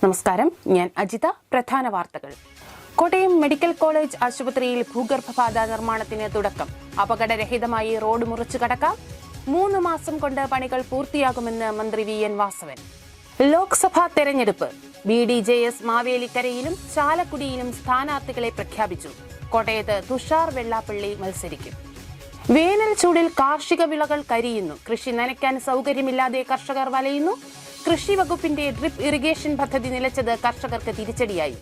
നമസ്കാരം, ഞാൻ അജിത. പ്രധാന വാർത്തകൾ. കോട്ടയം മെഡിക്കൽ കോളേജ് ആശുപത്രിയിൽ ഭൂഗർഭപാത നിർമ്മാണത്തിന് തുടക്കം. അപകടരഹിതമായി റോഡ് മുറിച്ചു കടക്കാം. 3 മാസം കൊണ്ട് പണികൾ പൂർത്തിയാകുമെന്ന് മന്ത്രി VN വാസവൻ. ലോക്സഭാ തെരഞ്ഞെടുപ്പ്. BDJS മാവേലിക്കരയിലും ചാലക്കുടിയിലും സ്ഥാനാർത്ഥികളെ പ്രഖ്യാപിച്ചു. കോട്ടയത്ത് തുഷാർ വെള്ളാപ്പള്ളി മത്സരിക്കും. വേനൽ ചൂടിൽ കാർഷിക വിളകൾ കരിയുന്നു. കൃഷി നനയ്ക്കാൻ സൗകര്യമില്ലാതെ കർഷകർ വലയുന്നു. കൃഷി വകുപ്പിന്റെ ഡ്രിപ്പ് ഇറിഗേഷൻ പദ്ധതി നിലച്ചത് കർഷകർക്ക് തിരിച്ചടിയായി.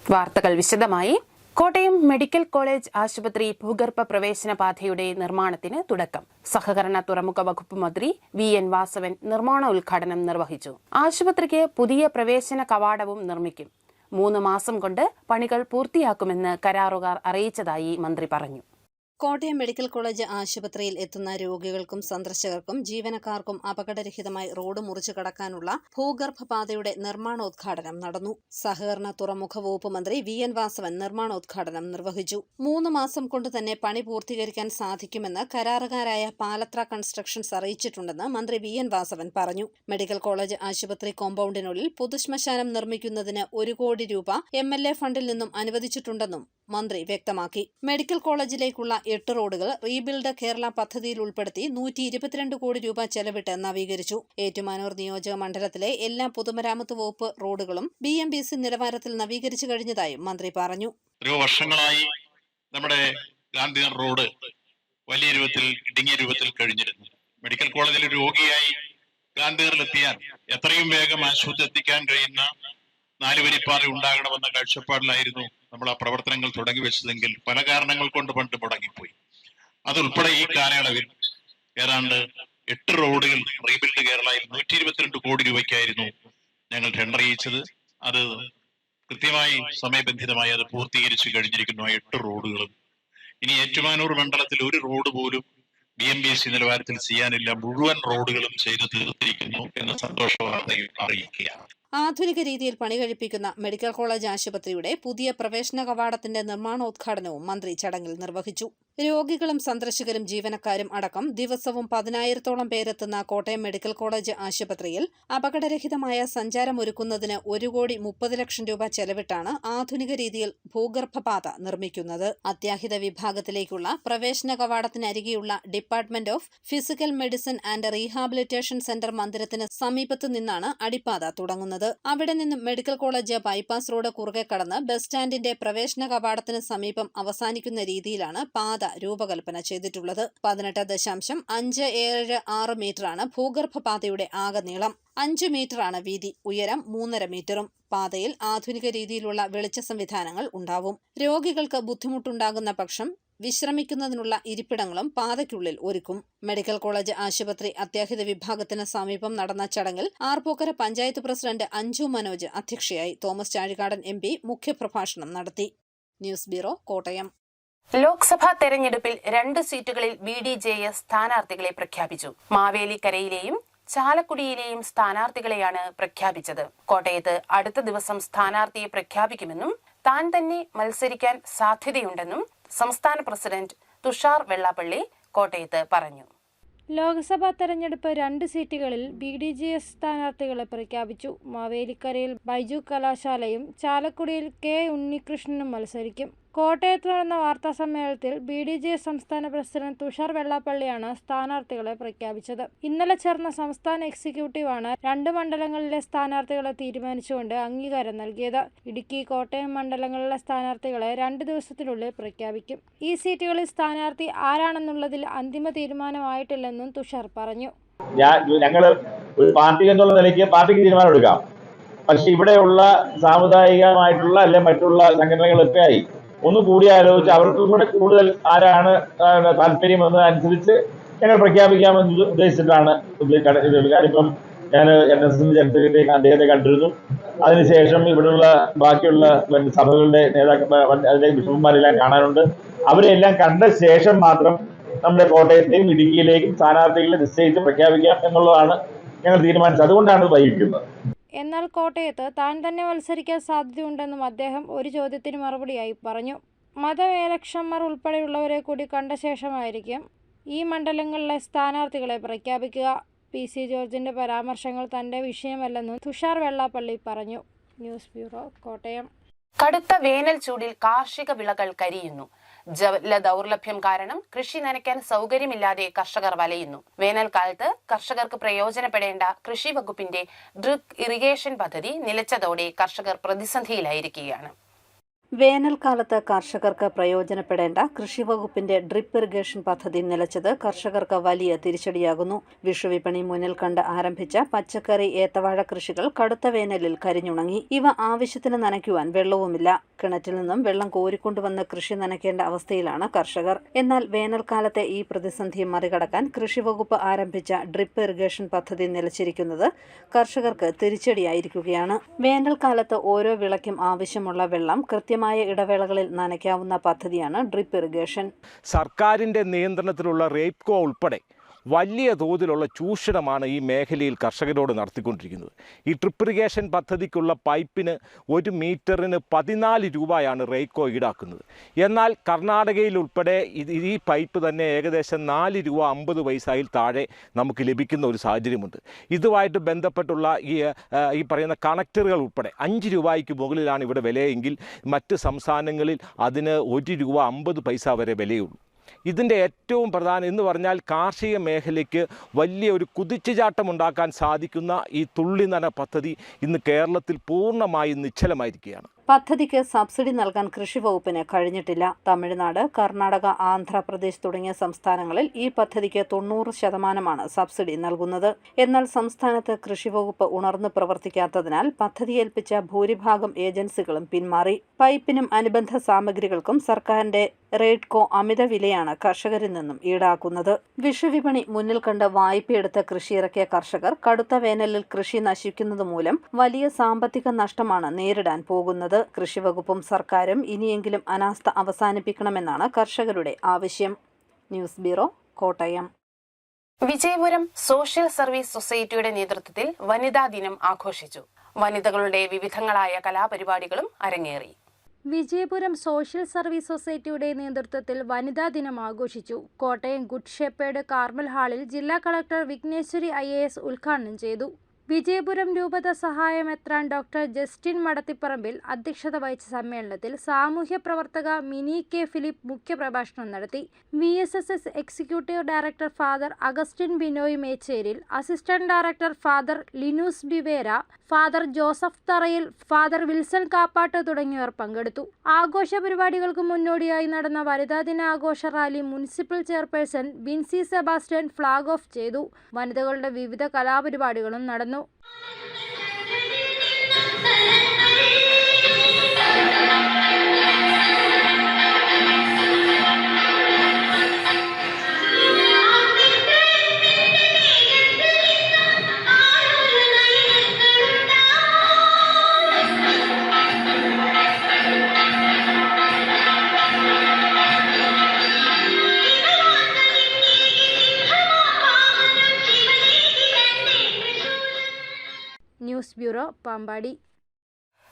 വാർത്തകൾ വിശദമായി. കോട്ടയം മെഡിക്കൽ കോളേജ് ആശുപത്രി ഭൂഗർഭ പ്രവേശന പാതയുടെ നിർമ്മാണത്തിന് തുടക്കം. സഹകരണ തുറമുഖ വകുപ്പ് മന്ത്രി VN വാസവൻ നിർമ്മാണോദ്ഘാടനം നിർവഹിച്ചു. ആശുപത്രിക്ക് പുതിയ പ്രവേശന കവാടവും നിർമ്മിക്കും. 3 മാസം കൊണ്ട് പണികൾ പൂർത്തിയാക്കുമെന്ന് കരാറുകാർ അറിയിച്ചതായി മന്ത്രി പറഞ്ഞു. കോട്ടയം മെഡിക്കൽ കോളേജ് ആശുപത്രിയിൽ എത്തുന്ന രോഗികൾക്കും സന്ദർശകർക്കും ജീവനക്കാർക്കും അപകടരഹിതമായി റോഡ് മുറിച്ചു കടക്കാനുള്ള ഭൂഗർഭപാതയുടെ നിർമ്മാണോദ്ഘാടനം നടന്നു. സഹകരണ തുറമുഖ വകുപ്പ് മന്ത്രി VN വാസവൻ നിർമ്മാണോദ്ഘാടനം നിർവഹിച്ചു. 3 മാസം കൊണ്ട് തന്നെ പണി പൂർത്തീകരിക്കാൻ സാധിക്കുമെന്ന് കരാറുകാരായ പാലത്ര കൺസ്ട്രക്ഷൻസ് അറിയിച്ചിട്ടുണ്ടെന്ന് മന്ത്രി VN വാസവൻ പറഞ്ഞു. മെഡിക്കൽ കോളേജ് ആശുപത്രി കോമ്പൌണ്ടിനുള്ളിൽ പൊതുശ്മശാനം നിർമ്മിക്കുന്നതിന് 1 കോടി രൂപ MLA ഫണ്ടിൽ നിന്നും അനുവദിച്ചിട്ടുണ്ടെന്നും മന്ത്രി വ്യക്തമാക്കി. മെഡിക്കൽ കോളേജിലേക്കുള്ള 8 റോഡുകൾ റീബിൽഡ് കേരള പദ്ധതിയിൽ ഉൾപ്പെടുത്തി 122 കോടി രൂപ ചെലവിട്ട് നവീകരിച്ചു. ഏറ്റുമാനൂർ നിയോജക മണ്ഡലത്തിലെ എല്ലാ പൊതുമരാമത്ത് വകുപ്പ് റോഡുകളും BMBC നിലവാരത്തിൽ നവീകരിച്ചു കഴിഞ്ഞതായും മന്ത്രി പറഞ്ഞു. വർഷങ്ങളായി നമ്മുടെ ഗാന്ധി റോഡ് വലിയ രൂപത്തിൽ ഇടുങ്ങിയ രൂപത്തിൽ കഴിഞ്ഞിരുന്നു. മെഡിക്കൽ കോളേജിൽ രോഗിയായി ഗാന്ധിനഗറിലെത്തിയാൽ എത്രയും വേഗം ആശുപത്രി എത്തിക്കാൻ കഴിയുന്ന 4 വരിപ്പാത ഉണ്ടാകണമെന്ന കാഴ്ചപ്പാടിലായിരുന്നു നമ്മൾ ആ പ്രവർത്തനങ്ങൾ തുടങ്ങി വെച്ചതെങ്കിൽ പല കാരണങ്ങൾ കൊണ്ട് പണ്ട് മുടങ്ങിപ്പോയി. അതുൾപ്പെടെ ഈ കാലയളവിൽ ഏതാണ്ട് 8 റോഡുകൾ റീബിൽഡ് കേരളയിൽ 122 കോടി രൂപയ്ക്കായിരുന്നു ഞങ്ങൾ ടെൻഡർ ചെയ്യിച്ചത്. അത് കൃത്യമായി സമയബന്ധിതമായി അത് പൂർത്തീകരിച്ചു കഴിഞ്ഞിരിക്കുന്നു. 8 റോഡുകളും ഇനി ഏറ്റുമാനൂർ മണ്ഡലത്തിൽ 1 റോഡ് പോലും BMBC നിലവാരത്തിൽ ചെയ്യാനില്ല. മുഴുവൻ റോഡുകളും ചെയ്തു തീർത്തിരിക്കുന്നു എന്ന സന്തോഷ വാർത്തയും അറിയിക്കുകയാണ്. ആധുനിക രീതിയിൽ പണി കഴിപ്പിക്കുന്ന മെഡിക്കൽ കോളേജ് ആശുപത്രിയുടെ പുതിയ പ്രവേശന കവാടത്തിന്റെ നിർമ്മാണോദ്ഘാടനവും മന്ത്രി ചടങ്ങിൽ നിർവഹിച്ചു. രോഗികളും സന്ദർശകരും ജീവനക്കാരും അടക്കം ദിവസവും 10,000-ഓളം പേരെത്തുന്ന കോട്ടയം മെഡിക്കൽ കോളേജ് ആശുപത്രിയിൽ അപകടരഹിതമായ സഞ്ചാരമൊരുക്കുന്നതിന് 1 കോടി 30 ലക്ഷം രൂപ ചെലവിട്ടാണ് ആധുനിക രീതിയിൽ ഭൂഗർഭപാത നിർമ്മിക്കുന്നത്. അത്യാഹിത വിഭാഗത്തിലേക്കുള്ള പ്രവേശന കവാടത്തിനരികെയുള്ള department of physical medicine and rehabilitation centre മന്ദിരത്തിന് സമീപത്തു നിന്നാണ് അടിപ്പാത തുടങ്ങുന്നത്. അവിടെ നിന്നും മെഡിക്കൽ കോളേജ് ബൈപ്പാസ് റോഡ് കുറുകെ കടന്ന് ബസ് സ്റ്റാൻഡിന്റെ പ്രവേശന കവാടത്തിന് സമീപം അവസാനിക്കുന്ന രീതിയിലാണ് പാത രൂപകൽപ്പന ചെയ്തിട്ടുള്ളത്. 18.576 മീറ്ററാണ് ഭൂഗർഭപാതയുടെ ആകെ നീളം. 5 മീറ്ററാണ് വീതി. ഉയരം 3.5 മീറ്ററും. പാതയിൽ ആധുനിക രീതിയിലുള്ള വെളിച്ച സംവിധാനങ്ങൾ ഉണ്ടാവും. രോഗികൾക്ക് ബുദ്ധിമുട്ടുണ്ടാകുന്ന പക്ഷം വിശ്രമിക്കുന്നതിനുള്ള ഇരിപ്പിടങ്ങളും പാതയ്ക്കുള്ളിൽ ഒരുക്കും. മെഡിക്കൽ കോളേജ് ആശുപത്രി അത്യാഹിത വിഭാഗത്തിന് സമീപം നടന്ന ചടങ്ങിൽ ആർപ്പൂക്കര പഞ്ചായത്ത് പ്രസിഡന്റ് അഞ്ജു മനോജ് അധ്യക്ഷയായി. തോമസ് ചാഴികാടൻ MP മുഖ്യപ്രഭാഷണം നടത്തി. News bureau, Kottayam. ലോക്സഭാ തെരഞ്ഞെടുപ്പിൽ 2 സീറ്റുകളിൽ BDJS സ്ഥാനാർത്ഥികളെ പ്രഖ്യാപിച്ചു. മാവേലിക്കരയിലെയും ചാലക്കുടിയിലെയും സ്ഥാനാർത്ഥികളെയാണ് പ്രഖ്യാപിച്ചത്. കോട്ടയത്ത് അടുത്ത ദിവസം സ്ഥാനാർത്ഥിയെ പ്രഖ്യാപിക്കുമെന്നും താൻ തന്നെ മത്സരിക്കാൻ സാധ്യതയുണ്ടെന്നും സംസ്ഥാന പ്രസിഡന്റ് തുഷാർ വെള്ളാപ്പള്ളി കോട്ടയത്ത് പറഞ്ഞു. ലോക്സഭാ തെരഞ്ഞെടുപ്പ് 2 സീറ്റുകളിൽ BDJS സ്ഥാനാർത്ഥികളെ പ്രഖ്യാപിച്ചു. മാവേലിക്കരയിൽ ബൈജു കലാശാലയും ചാലക്കുടിയിൽ K ഉണ്ണികൃഷ്ണനും മത്സരിക്കും. കോട്ടയത്ത് നടന്ന വാർത്താസമ്മേളനത്തിൽ BDJS സംസ്ഥാന പ്രസിഡന്റ് തുഷാർ വെള്ളാപ്പള്ളിയാണ് സ്ഥാനാർത്ഥികളെ പ്രഖ്യാപിച്ചത്. ഇന്നലെ ചേർന്ന സംസ്ഥാന എക്സിക്യൂട്ടീവാണ് 2 മണ്ഡലങ്ങളിലെ സ്ഥാനാർത്ഥികളെ തീരുമാനിച്ചുകൊണ്ട് അംഗീകാരം നൽകിയത്. ഇടുക്കി, കോട്ടയം മണ്ഡലങ്ങളിലെ സ്ഥാനാർത്ഥികളെ 2 ദിവസത്തിനുള്ളിൽ പ്രഖ്യാപിക്കും. ഈ സീറ്റുകളിൽ സ്ഥാനാർത്ഥി ആരാണെന്നുള്ളതിൽ അന്തിമ തീരുമാനമായിട്ടില്ലെന്നും തുഷാർ പറഞ്ഞു. ഞങ്ങൾ ഒരു പാർട്ടി എന്നുള്ള നിലയ്ക്ക് പാർട്ടിക്ക് തീരുമാനമെടുക്കാം. പക്ഷെ ഇവിടെയുള്ള സാമുദായികമായിട്ടുള്ള അല്ലെ മറ്റുള്ള സംഘടനകളൊക്കെ ആയി ഒന്ന് കൂടിയാലോചിച്ച് അവർക്ക് കൂടെ കൂടുതൽ ആരാണ് താല്പര്യം എന്നതനുസരിച്ച് ഞങ്ങൾ പ്രഖ്യാപിക്കാമെന്ന് ഉദ്ദേശിച്ചിട്ടാണ് ഇപ്പം ഞാൻ NSS ജനറൽ അദ്ദേഹത്തെ കണ്ടിരുന്നു. അതിനുശേഷം ഇവിടെയുള്ള ബാക്കിയുള്ള സഭകളുടെ നേതാക്കന്മാർ, അതിലെ ബിഷപ്പുമാരെല്ലാം കാണാനുണ്ട്. അവരെല്ലാം കണ്ട ശേഷം മാത്രം നമ്മുടെ കോട്ടയത്തെയും ഇടുക്കിയിലേക്കും സ്ഥാനാർത്ഥികളെ നിശ്ചയിച്ച് പ്രഖ്യാപിക്കാം എന്നുള്ളതാണ് ഞങ്ങൾ തീരുമാനിച്ചത്. അതുകൊണ്ടാണ് വൈകിക്കുന്നത്. എന്നാൽ കോട്ടയത്ത് താൻ തന്നെ മത്സരിക്കാൻ സാധ്യതയുണ്ടെന്നും അദ്ദേഹം ഒരു ചോദ്യത്തിന് മറുപടിയായി പറഞ്ഞു. മതമേലക്ഷന്മാർ ഉൾപ്പെടെയുള്ളവരെ കൂടി കണ്ട ശേഷമായിരിക്കും ഈ മണ്ഡലങ്ങളിലെ സ്ഥാനാർത്ഥികളെ പ്രഖ്യാപിക്കുക. PC ജോർജിന്റെ പരാമർശങ്ങൾ തന്റെ വിഷയമല്ലെന്നും തുഷാർ വെള്ളാപ്പള്ളി പറഞ്ഞു. News bureau, Kottayam. കടുത്ത വേനൽ ചൂടിൽ കാർഷിക വിളകൾ കരിയുന്നു. ജല ദൗർലഭ്യം കാരണം കൃഷി നനയ്ക്കാൻ സൗകര്യമില്ലാതെ കർഷകർ വലയുന്നു. വേനൽക്കാലത്ത് കർഷകർക്ക് പ്രയോജനപ്പെടേണ്ട കൃഷി വകുപ്പിന്റെ ഡ്രിപ്പ് ഇറിഗേഷൻ പദ്ധതി നിലച്ചതോടെ കർഷകർ പ്രതിസന്ധിയിലായിരിക്കുകയാണ്. വേനൽക്കാലത്ത് കർഷകർക്ക് പ്രയോജനപ്പെടേണ്ട കൃഷിവകുപ്പിന്റെ ഡ്രിപ്പ് ഇറിഗേഷൻ പദ്ധതി നിലച്ചത് കർഷകർക്ക് വലിയ തിരിച്ചടിയാകുന്നു. വിഷുവിപണി മുന്നിൽ കണ്ട് ആരംഭിച്ച പച്ചക്കറി, ഏത്തവാഴ കൃഷികൾ കടുത്ത വേനലിൽ കരിഞ്ഞുണങ്ങി. ഇവ ആവശ്യത്തിന് നനയ്ക്കുവാൻ വെള്ളവുമില്ല. കിണറ്റിൽ നിന്നും വെള്ളം കോരിക്കൊണ്ടുവന്ന് കൃഷി നനയ്ക്കേണ്ട അവസ്ഥയിലാണ് കർഷകർ. എന്നാൽ വേനൽക്കാലത്തെ ഈ പ്രതിസന്ധി മറികടക്കാൻ കൃഷിവകുപ്പ് ആരംഭിച്ച ഡ്രിപ്പ് ഇറിഗേഷൻ പദ്ധതി നിലച്ചിരിക്കുന്നത് കർഷകർക്ക് തിരിച്ചടിയായിരിക്കുകയാണ്. വേനൽക്കാലത്ത് ഓരോ വിളയ്ക്കും ആവശ്യമുള്ള വെള്ളം കൃത്യമായി ഇടവേളകളിൽ നനയ്ക്കാവുന്ന പദ്ധതിയാണ് ഡ്രിപ്പ് ഇറിഗേഷൻ. സർക്കാരിൻ്റെ നിയന്ത്രണത്തിലുള്ള റേപ്കോ ഉൾപ്പെടെ വലിയ തോതിലുള്ള ചൂഷണമാണ് ഈ മേഖലയിൽ കർഷകരോട് നടത്തിക്കൊണ്ടിരിക്കുന്നത്. ഈ ഡ്രിപ്പ് ഇറിഗേഷൻ പദ്ധതിക്കുള്ള പൈപ്പിന് 1 മീറ്ററിന് 14 രൂപയാണ് റേപ്കോ ഈടാക്കുന്നത്. എന്നാൽ കർണാടകയിൽ ഉൾപ്പെടെ ഈ പൈപ്പ് തന്നെ ഏകദേശം 4 രൂപ 50 പൈസയിൽ താഴെ നമുക്ക് ലഭിക്കുന്ന ഒരു സാഹചര്യമുണ്ട്. ഇതുമായിട്ട് ബന്ധപ്പെട്ടുള്ള ഈ പറയുന്ന കണക്ടറുകൾ ഉൾപ്പെടെ 5 രൂപയ്ക്ക് മുകളിലാണ് ഇവിടെ വിലയെങ്കിൽ മറ്റ് സംസ്ഥാനങ്ങളിൽ അതിന് 1 രൂപ 50 പൈസ വരെ വിലയുള്ളൂ. ഇതിൻ്റെ ഏറ്റവും പ്രധാനം എന്ന് പറഞ്ഞാൽ കാർഷിക മേഖലയ്ക്ക് വലിയ ഒരു കുതിച്ചുചാട്ടം ഉണ്ടാക്കാൻ സാധിക്കുന്ന ഈ തുള്ളിനന പദ്ധതി ഇന്ന് കേരളത്തിൽ പൂർണ്ണമായും നിശ്ചലമായിരിക്കുകയാണ്. പദ്ധതിക്ക് സബ്സിഡി നൽകാൻ കൃഷിവകുപ്പിന് കഴിഞ്ഞിട്ടില്ല. തമിഴ്നാട്, കർണാടക, ആന്ധ്രാപ്രദേശ് തുടങ്ങിയ സംസ്ഥാനങ്ങളിൽ ഈ പദ്ധതിക്ക് 90% സബ്സിഡി നൽകുന്നത്. എന്നാൽ സംസ്ഥാനത്ത് കൃഷിവകുപ്പ് ഉണർന്നു പ്രവർത്തിക്കാത്തതിനാൽ പദ്ധതി ഏൽപ്പിച്ച ഭൂരിഭാഗം ഏജൻസികളും പിന്മാറി. പൈപ്പിനും അനുബന്ധ സാമഗ്രികൾക്കും സർക്കാരിന്റെ റേഡ്കോ അമിത വിലയാണ് കർഷകരിൽ നിന്നും ഈടാക്കുന്നത്. വിഷുവിപണി മുന്നിൽ കണ്ട് വായ്പയെടുത്ത് കൃഷിയിറക്കിയ കർഷകർ കടുത്ത വേനലിൽ കൃഷി നശിക്കുന്നത് മൂലം വലിയ സാമ്പത്തിക നഷ്ടമാണ് നേരിടാൻ പോകുന്നത്. കൃഷിവകുപ്പും സർക്കാരും ഇനിയെങ്കിലും അനാസ്ഥ അവസാനിപ്പിക്കണമെന്നാണ് കർഷകരുടെ ആവശ്യം. News bureau, Kottayam. Vijayapuram social service സൊസൈറ്റിയുടെ നേതൃത്വത്തിൽ വനിതാ ദിനം ആഘോഷിച്ചു. വനിതകളുടെ വിവിധങ്ങളായ കലാപരിപാടികളും അരങ്ങേറി. വിജയപുരം സോഷ്യൽ സർവീസ് സൊസൈറ്റിയുടെ നേതൃത്വത്തിൽ വനിതാ ദിനം ആഘോഷിച്ചു. കോട്ടയം ഗുഡ് ഷെപ്പേർഡ് കാർമൽ ഹാളിൽ ജില്ലാ കളക്ടർ വിഘ്നേശ്വരി IAS ഉദ്ഘാടനം ചെയ്തു. വിജയപുരം രൂപത സഹായ മെത്രാൻ ഡോക്ടർ ജസ്റ്റിൻ മടത്തിപ്പറമ്പിൽ അധ്യക്ഷത വഹിച്ച സമ്മേളനത്തിൽ സാമൂഹ്യ പ്രവർത്തക മിനി കെ ഫിലിപ്പ് മുഖ്യപ്രഭാഷണം നടത്തി. VSSS executive director father Augustine Binoy Mecheril, assistant director father Linus Bivera, father Joseph Tharayil, father Wilson Kappatt തുടങ്ങിയവർ പങ്കെടുത്തു. ആഘോഷ പരിപാടികൾക്ക് മുന്നോടിയായി നടന്ന വനിതാ ദിനാഘോഷ rally municipal chairperson Binsy Sebastian flag off ചെയ്തു. വനിതകളുടെ വിവിധ കലാപരിപാടികളും നടന്നു. News bureau, Pampady.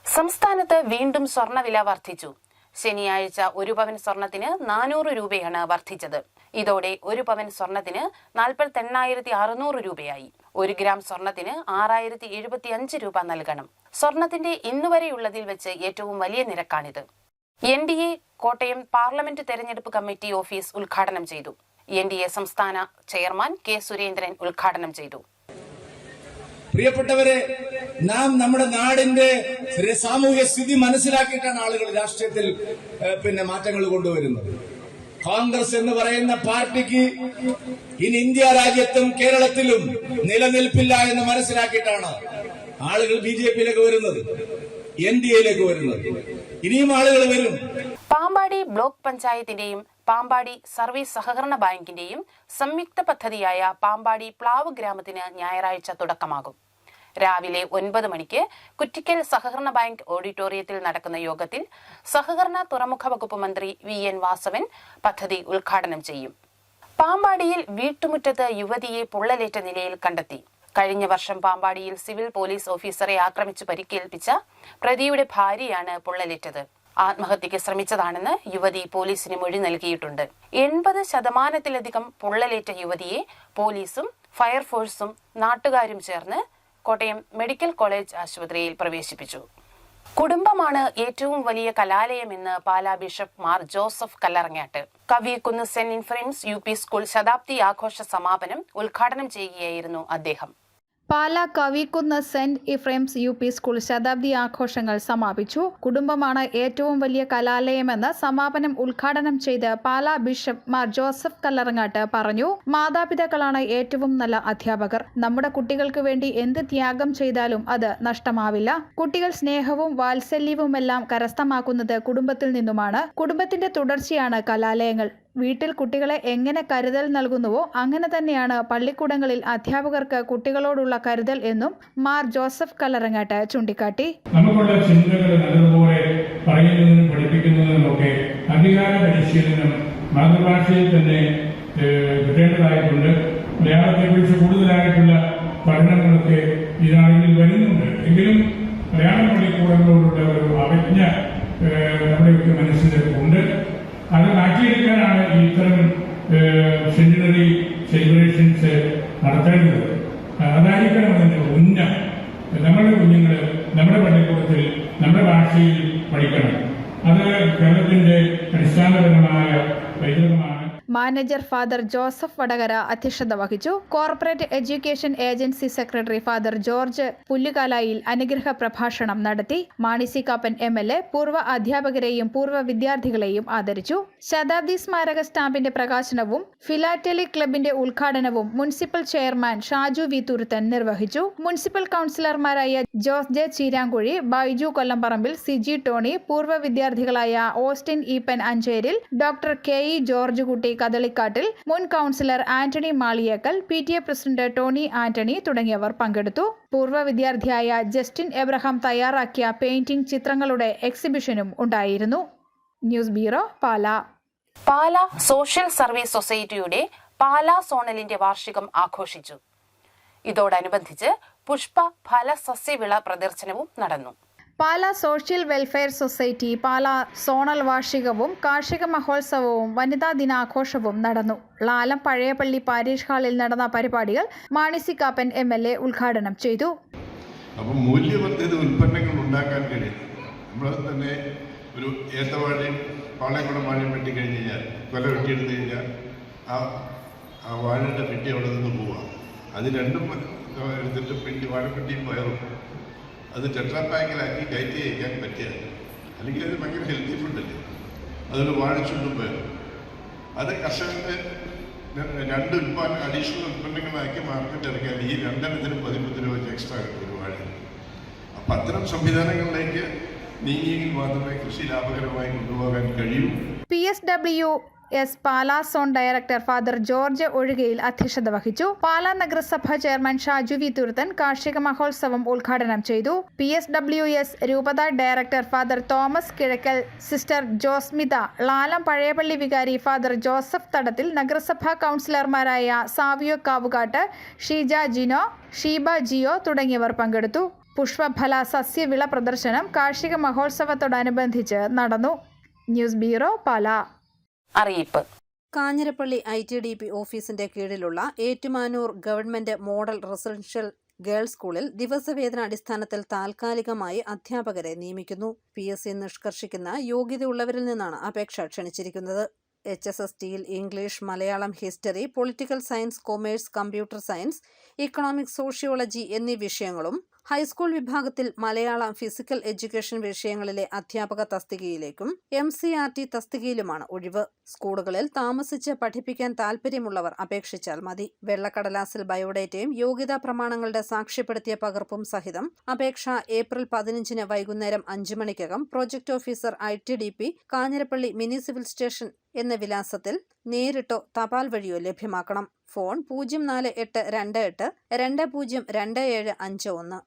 സംസ്ഥാനത്ത് വീണ്ടും സ്വർണ്ണവില വർദ്ധിച്ചു. ശനിയാഴ്ച 1 പവൻ സ്വർണത്തിന് 400 രൂപയാണ് വർദ്ധിച്ചത്. ഇതോടെ 1 പവൻ സ്വർണത്തിന് 48,600 രൂപയായി. 1 ഗ്രാം സ്വർണത്തിന് 6,075 രൂപ നൽകണം. സ്വർണത്തിന്റെ ഇന്നുവരെയുള്ളതിൽ വെച്ച് ഏറ്റവും വലിയ നിരക്കാണിത്. NDA കോട്ടയം പാർലമെന്റ് തെരഞ്ഞെടുപ്പ് കമ്മിറ്റി ഓഫീസ് ഉദ്ഘാടനം ചെയ്തു. NDA സംസ്ഥാന ചെയർമാൻ K. സുരേന്ദ്രൻ ഉദ്ഘാടനം ചെയ്തു. പ്രിയപ്പെട്ടവരെ, നാം നമ്മുടെ നാടിന്റെ സാമൂഹ്യ സ്ഥിതി മനസ്സിലാക്കിയിട്ടാണ് ആളുകൾ രാഷ്ട്രീയത്തിൽ മാറ്റങ്ങൾ കൊണ്ടുവരുന്നത്. കോൺഗ്രസ് എന്ന് പറയുന്ന പാർട്ടിക്ക് ഇനി ഇന്ത്യ രാജ്യത്തും കേരളത്തിലും നിലനിൽപ്പില്ല എന്ന് മനസ്സിലാക്കിയിട്ടാണ് ആളുകൾ BJPയിലേക്ക് വരുന്നത്, NDAയിലേക്ക് വരുന്നത്. ഇനിയും ആളുകൾ വരും. പാമ്പാടി ബ്ലോക്ക് പഞ്ചായത്തിന്റെയും പാമ്പാടി സർവീസ് സഹകരണ ബാങ്കിന്റെയും സംയുക്ത പദ്ധതിയായ പാമ്പാടി പ്ലാവ് ഗ്രാമത്തിന് ഞായറാഴ്ച തുടക്കമാകും. രാവിലെ 9 മണിക്ക് കുറ്റിക്കൽ സഹകരണ ബാങ്ക് ഓഡിറ്റോറിയത്തിൽ നടക്കുന്ന യോഗത്തിൽ സഹകരണ തുറമുഖ വകുപ്പ് മന്ത്രി VN വാസവൻ പദ്ധതി ഉദ്ഘാടനം ചെയ്യും. പാമ്പാടിയിൽ വീട്ടുമുറ്റത്ത് യുവതിയെ പൊള്ളലേറ്റ നിലയിൽ കണ്ടെത്തി. കഴിഞ്ഞ വർഷം പാമ്പാടിയിൽ സിവിൽ പോലീസ് ഓഫീസറെ ആക്രമിച്ചു പരിക്കേൽപ്പിച്ച പ്രതിയുടെ ഭാര്യയാണ് പൊള്ളലേറ്റത്. ആത്മഹത്യക്ക് ശ്രമിച്ചതാണെന്ന് യുവതി പോലീസിന് മൊഴി നൽകിയിട്ടുണ്ട്. 80% പൊള്ളലേറ്റ യുവതിയെ പോലീസും ഫയർഫോഴ്സും നാട്ടുകാരും ചേർന്ന് കോട്ടയം മെഡിക്കൽ കോളേജ് ആശുപത്രിയിൽ പ്രവേശിപ്പിച്ചു. കുടുംബമാണ് ഏറ്റവും വലിയ കലാലയമെന്ന് പാലാ ബിഷപ്പ് മാർ ജോസഫ് കല്ലറങ്ങാട്ട്. കവിക്കുന്ന് സെന്റ് ഇൻഫ്രൻസ് UP സ്കൂൾ ശതാബ്ദി ആഘോഷ സമാപനം ഉദ്ഘാടനം ചെയ്യുകയായിരുന്നു അദ്ദേഹം. പാലാ കവിക്കുന്ന് സെന്റ് ഇഫ്രേംസ് UP സ്കൂൾ ശതാബ്ദി ആഘോഷങ്ങൾ സമാപിച്ചു. കുടുംബമാണ് ഏറ്റവും വലിയ കലാലയമെന്ന് സമാപനം ഉദ്ഘാടനം ചെയ്ത് പാലാ ബിഷപ്പ് മാർ ജോസഫ് കല്ലറങ്ങാട്ട് പറഞ്ഞു. മാതാപിതാക്കളാണ് ഏറ്റവും നല്ല അധ്യാപകർ. നമ്മുടെ കുട്ടികൾക്ക് വേണ്ടി എന്ത് ത്യാഗം ചെയ്താലും അത് നഷ്ടമാവില്ല. കുട്ടികൾ സ്നേഹവും വാത്സല്യവുമെല്ലാം കരസ്ഥമാക്കുന്നത് കുടുംബത്തിൽ നിന്നുമാണ്. കുടുംബത്തിന്റെ തുടർച്ചയാണ് കലാലയങ്ങൾ. വീട്ടിൽ കുട്ടികളെ എങ്ങനെ കരുതൽ നൽകുന്നുവോ അങ്ങനെ തന്നെയാണ് പള്ളിക്കൂടങ്ങളിൽ അധ്യാപകർക്ക് കുട്ടികളോടുള്ള കരുതൽ എന്നും മാർ ജോസഫ് കല്ലറങ്ങാട്ട് ചൂണ്ടിക്കാട്ടി. നമുക്കുള്ള ചിന്തകൾ നല്ലതുപോലെ പറയുന്നതിനും പഠിപ്പിക്കുന്നതിനുമൊക്കെ അധികാര പരിശീലനം മാതൃഭാഷയിൽ തന്നെ കിട്ടേണ്ടതായിട്ടുണ്ട്. മലയാളത്തെക്കുറിച്ച് കൂടുതലായിട്ടുള്ള പഠനങ്ങളൊക്കെ ഈ നാടുകളിൽ വരുന്നുണ്ട്. എങ്കിലും മലയാള പള്ളിക്കൂടങ്ങളോടുള്ള ഒരു അവജ്ഞ നമ്മുടെയൊക്കെ മനസ്സിൽ ഉണ്ട്. അത് മാറ്റിയെടുക്കാനാണ് ഇത്തരം സെന്റിനറി സെലിബ്രേഷൻസ് നടത്തേണ്ടത്. അതായിരിക്കണം അതിന്റെ ഉന്നം. നമ്മുടെ കുഞ്ഞുങ്ങൾ നമ്മുടെ പള്ളിക്കൂടത്തിൽ നമ്മുടെ ഭാഷയിൽ പഠിക്കണം. അത് കേരളത്തിന്റെ അടിസ്ഥാനപരമായ പൈതൃകമാണ്. മാനേജർ ഫാദർ ജോസഫ് വടകര അധ്യക്ഷത വഹിച്ചു. Corporate education agency secretary father George Pullukalayil അനുഗ്രഹ പ്രഭാഷണം നടത്തി. മാണി സി കാപ്പൻ MLA പൂർവ്വ അധ്യാപകരെയും പൂർവ്വ വിദ്യാർത്ഥികളെയും ആദരിച്ചു. ശതാബ്ദി സ്മാരക സ്റ്റാമ്പിന്റെ പ്രകാശനവും ഫിലാറ്റലി ക്ലബിന്റെ ഉദ്ഘാടനവും municipal chairman Shaju V Thuruthan നിർവഹിച്ചു. മുനിസിപ്പൽ കൌൺസിലർമാരായ Jose J Cheerankuzhy, Baiju Kollamparambil, Siji Tony, പൂർവ്വ വിദ്യാർത്ഥികളായ Austin Eapen Ancheril, doctor KE George Kutty Kadalikattil, മുൻ councillor Antony Maliyekkal, PTA president Tony Antony തുടങ്ങിയവർ പങ്കെടുത്തു. പൂർവ്വ വിദ്യാർത്ഥിയായ ജസ്റ്റിൻ എബ്രഹാം തയ്യാറാക്കിയ പെയിന്റിംഗ് ചിത്രങ്ങളുടെ എക്സിബിഷനും ഉണ്ടായിരുന്നു. News bureau, Pala. Pala social service സൊസൈറ്റിയുടെ പാലാ സോണലിന്റെ വാർഷികം ആഘോഷിച്ചു. ഇതോടനുബന്ധിച്ച് പുഷ്പ ഫല സസ്യവിള പ്രദർശനവും നടന്നു. Pala social welfare society Pala zonal വാർഷികവും കാർഷിക മഹോത്സവവും വനിതാ ദിനാഘോഷവും നടന്നു. ലാലം പഴയപള്ളി പാരിഷ് ഹാളിൽ നടന്ന പരിപാടികൾ മാണി സി കാപ്പൻ MLA ഉദ്ഘാടനം ചെയ്തു. അപ്പം മൂല്യവർദ്ധിത ഉൽപ്പന്നങ്ങൾ ഉണ്ടാക്കാൻ കഴിയും. നമ്മൾ തന്നെ ഒരു ഏത്തവാഴയും പാളയംകുളം വാഴയും വെട്ടിക്കഴിഞ്ഞ് കഴിഞ്ഞാൽ കൊല വെട്ടിയെടുത്ത് കഴിഞ്ഞാൽ ആ വാഴയുടെ പെട്ടി അവിടെ നിന്ന് പോവാം. അത് രണ്ടും എടുത്തിട്ട് പെട്ടി വാഴപ്പെട്ടിയും പയറും അത് ടെട്രാ പാക്കിലാക്കി കയറ്റി അയക്കാൻ പറ്റിയത്. അല്ലെങ്കിൽ അത് ഭയങ്കര ഹെൽത്തി ഫുഡല്ലേ. അതൊരു വാഴച്ചുണ്ടും പയറും. അത് കർഷകരുടെ രണ്ട് അഡീഷണൽ ഉൽപ്പന്നങ്ങളാക്കി മാർക്കറ്റ് ഇറക്കാൻ ഈ രണ്ടെണ്ണത്തിന് 10 രൂപ വെച്ച് എക്സ്ട്രാ കിട്ടും ഒരു വാഴ. അപ്പം അത്തരം സംവിധാനങ്ങളിലേക്ക് നീങ്ങിയെങ്കിൽ മാത്രമേ കൃഷി ലാഭകരമായി കൊണ്ടുപോകാൻ കഴിയൂ. PSWS Pala zone director father George Ozhukayil അധ്യക്ഷത വഹിച്ചു. പാലാ നഗരസഭ ചെയർമാൻ ഷാജു വി തുരുത്തൻ കാർഷിക മഹോത്സവം ഉദ്ഘാടനം ചെയ്തു. PSWS രൂപത director father Thomas Kizhakkel, sister Josmitha, Lalam Pazhayapally വികാരി ഫാദർ ജോസഫ് തടത്തിൽ, നഗരസഭാ കൌൺസിലർമാരായ സാവിയോ കാവുകാട്ട്, ഷീജ ജിനോ, ഷീബ ജിയോ തുടങ്ങിയവർ പങ്കെടുത്തു. പുഷ്പഫല സസ്യവിള പ്രദർശനം കാർഷിക മഹോത്സവത്തോടനുബന്ധിച്ച് നടന്നു. News bureau, Pala. അറിയിപ്പ്. കാഞ്ഞിരപ്പള്ളി ITDP ഓഫീസിന്റെ കീഴിലുള്ള Ettumanoor government model residential girls സ്കൂളിൽ ദിവസവേതനാടിസ്ഥാനത്തിൽ താൽക്കാലികമായി അധ്യാപകരെ നിയമിക്കുന്നു. PSC നിഷ്കർഷിക്കുന്ന യോഗ്യതയുള്ളവരിൽ നിന്നാണ് അപേക്ഷ ക്ഷണിച്ചിരിക്കുന്നത്. HSS ടിയിൽ English, Malayalam, history, political science, commerce, computer science, economics, sociology എന്നീ വിഷയങ്ങളും ഹൈസ്കൂൾ വിഭാഗത്തിൽ മലയാളം, ഫിസിക്കൽ എഡ്യൂക്കേഷൻ വിഷയങ്ങളിലെ അധ്യാപക തസ്തികയിലേക്കും MCRT തസ്തികയിലുമാണ് ഒഴിവ്. സ്കൂളുകളിൽ താമസിച്ച് പഠിപ്പിക്കാൻ താൽപ്പര്യമുള്ളവർ അപേക്ഷിച്ചാൽ മതി. വെള്ളക്കടലാസിൽ ബയോഡേറ്റയും യോഗ്യതാ പ്രമാണങ്ങളുടെ സാക്ഷ്യപ്പെടുത്തിയ പകർപ്പും സഹിതം അപേക്ഷ ഏപ്രിൽ 15 വൈകുന്നേരം 5 മണിക്കകം project officer ITDP Kanjirappally mini civil station എന്ന വിലാസത്തിൽ നേരിട്ടോ തപാൽ വഴിയോ ലഭ്യമാക്കണം. ഫോൺ 048282 202751.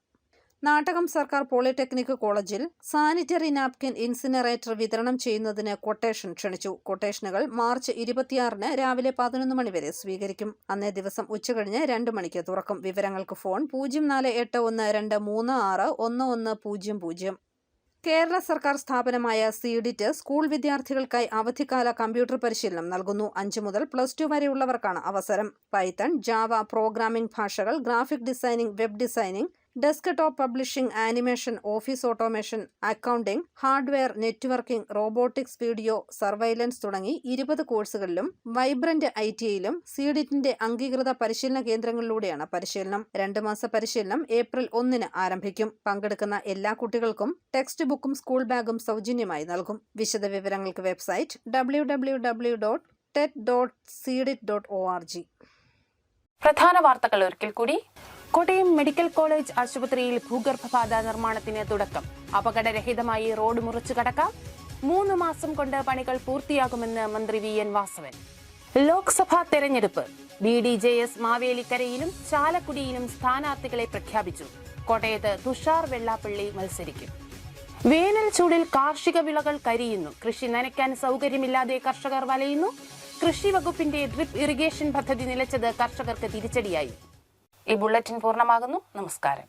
നാട്ടകം സർക്കാർ പോളിടെക്നിക് കോളേജിൽ സാനിറ്ററി നാപ്കിൻ ഇൻസിനറേറ്റർ വിതരണം ചെയ്യുന്നതിന് കൊട്ടേഷൻ ക്ഷണിച്ചു. കൊട്ടേഷനുകൾ മാർച്ച് 26 രാവിലെ 11 മണി വരെ സ്വീകരിക്കും. അന്നേ ദിവസം ഉച്ചകഴിഞ്ഞ് 2 മണിക്ക് തുറക്കും. വിവരങ്ങൾക്ക് ഫോൺ 0481236110. കേരള സർക്കാർ സ്ഥാപനമായ സീഡിറ്റ് സ്കൂൾ വിദ്യാർത്ഥികൾക്കായി അവധിക്കാല കമ്പ്യൂട്ടർ പരിശീലനം നൽകുന്നു. 5 മുതൽ +2 വരെയുള്ളവർക്കാണ് അവസരം. പൈത്തൺ, ജാവ പ്രോഗ്രാമിംഗ് ഭാഷകൾ, graphic designing, web designing, desktop publishing, animation, office automation, accounting, hardware, networking, robotics, video, surveillance തുടങ്ങി 20 കോഴ്സുകളിലും വൈബ്രന്റ് ITയിലും സീഡിറ്റിന്റെ അംഗീകൃത പരിശീലന കേന്ദ്രങ്ങളിലൂടെയാണ് പരിശീലനം. 2 മാസ പരിശീലനം ഏപ്രിൽ 1 ആരംഭിക്കും. പങ്കെടുക്കുന്ന എല്ലാ കുട്ടികൾക്കും ടെക്സ്റ്റ് ബുക്കും സ്കൂൾ ബാഗും സൗജന്യമായി നൽകും. വിശദ വിവരങ്ങൾക്ക് വെബ്സൈറ്റ് www.tet.cedit.org. പ്രധാന വാർത്തകൾ ഒരിക്കൽ കൂടി. കോട്ടയം മെഡിക്കൽ കോളേജ് ആശുപത്രിയിൽ ഭൂഗർഭപാത നിർമ്മാണത്തിന് തുടക്കം. അപകടരഹിതമായി റോഡ് മുറിച്ചു കടക്കാം. 3 മാസം കൊണ്ട് പണികൾ പൂർത്തിയാകുമെന്ന് മന്ത്രി VN വാസവൻ. ലോക്സഭാ തെരഞ്ഞെടുപ്പ്. BDJS മാവേലിക്കരയിലും ചാലക്കുടിയിലും സ്ഥാനാർത്ഥികളെ പ്രഖ്യാപിച്ചു. കോട്ടയത്ത് തുഷാർ വെള്ളാപ്പള്ളി മത്സരിക്കും. വേനൽ ചൂടിൽ കാർഷിക വിളകൾ കരിയുന്നു. കൃഷി നനയ്ക്കാൻ സൗകര്യമില്ലാതെ കർഷകർ വലയുന്നു. കൃഷി വകുപ്പിന്റെ ഡ്രിപ്പ് ഇറിഗേഷൻ പദ്ധതി നിലച്ചത് കർഷകർക്ക് തിരിച്ചടിയായി. ഈ ബുള്ളറ്റിൻ പൂർണ്ണമാകുന്നു. നമസ്കാരം.